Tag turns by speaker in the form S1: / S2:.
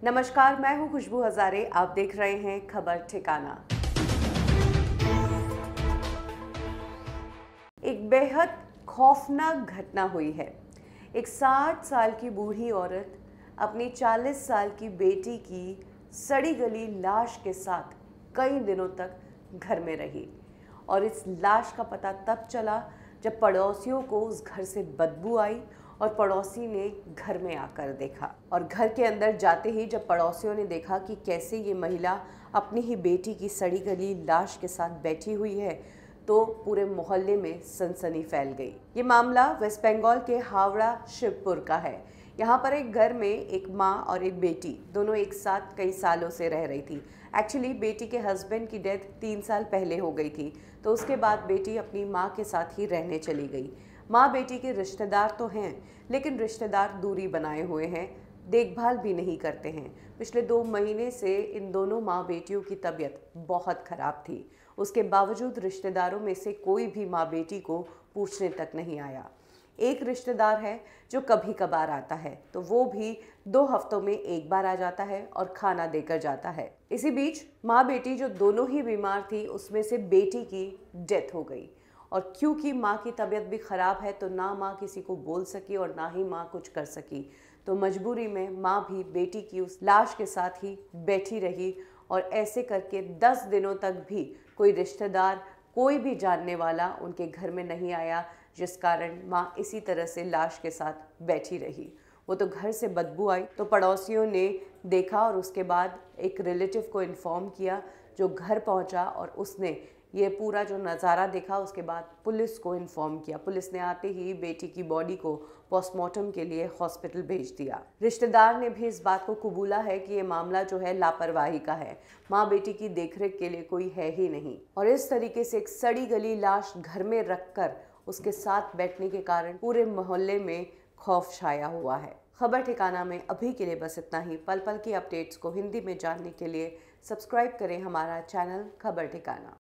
S1: नमस्कार, मैं हूं खुशबू हजारे। आप देख रहे हैं खबर ठिकाना। एक बेहद खौफनाक घटना हुई है। एक 60 साल की बूढ़ी औरत अपनी 40 साल की बेटी की सड़ी गली लाश के साथ कई दिनों तक घर में रही और इस लाश का पता तब चला जब पड़ोसियों को उस घर से बदबू आई और पड़ोसी ने घर में आकर देखा। और घर के अंदर जाते ही जब पड़ोसियों ने देखा कि कैसे ये महिला अपनी ही बेटी की सड़ी गली लाश के साथ बैठी हुई है, तो पूरे मोहल्ले में सनसनी फैल गई। ये मामला वेस्ट बंगाल के हावड़ा शिवपुर का है। यहाँ पर एक घर में एक माँ और एक बेटी दोनों एक साथ कई सालों से रह रही थी। एक्चुअली बेटी के हस्बैंड की डेथ 3 साल पहले हो गई थी, तो उसके बाद बेटी अपनी माँ के साथ ही रहने चली गई। माँ बेटी के रिश्तेदार तो हैं, लेकिन रिश्तेदार दूरी बनाए हुए हैं, देखभाल भी नहीं करते हैं। पिछले 2 महीने से इन दोनों माँ बेटियों की तबीयत बहुत खराब थी। उसके बावजूद रिश्तेदारों में से कोई भी माँ बेटी को पूछने तक नहीं आया। एक रिश्तेदार है जो कभी कभार आता है, तो वो भी 2 हफ्तों में एक बार आ जाता है और खाना देकर जाता है। इसी बीच माँ बेटी जो दोनों ही बीमार थी, उसमें से बेटी की डेथ हो गई। और क्योंकि माँ की तबीयत भी ख़राब है, तो ना माँ किसी को बोल सकी और ना ही माँ कुछ कर सकी। तो मजबूरी में माँ भी बेटी की उस लाश के साथ ही बैठी रही और ऐसे करके 10 दिनों तक भी कोई रिश्तेदार, कोई भी जानने वाला उनके घर में नहीं आया, जिस कारण माँ इसी तरह से लाश के साथ बैठी रही। वो तो घर से बदबू आई तो पड़ोसियों ने देखा और उसके बाद एक रिलेटिव को इन्फॉर्म किया, जो घर पहुंचा और उसने ये पूरा जो नज़ारा देखा। उसके बाद पुलिस को इन्फॉर्म किया। पुलिस ने आते ही बेटी की बॉडी को पोस्टमार्टम के लिए हॉस्पिटल भेज दिया। रिश्तेदार ने भी इस बात को कबूला है कि ये मामला जो है लापरवाही का है, माँ बेटी की देखरेख के लिए कोई है ही नहीं। और इस तरीके से एक सड़ी गली लाश घर में रखकर उसके साथ बैठने के कारण पूरे मोहल्ले में खौफ छाया हुआ है। खबर ठिकाना में अभी के लिए बस इतना ही। पल पल की अपडेट्स को हिंदी में जानने के लिए सब्सक्राइब करें हमारा चैनल खबर ठिकाना।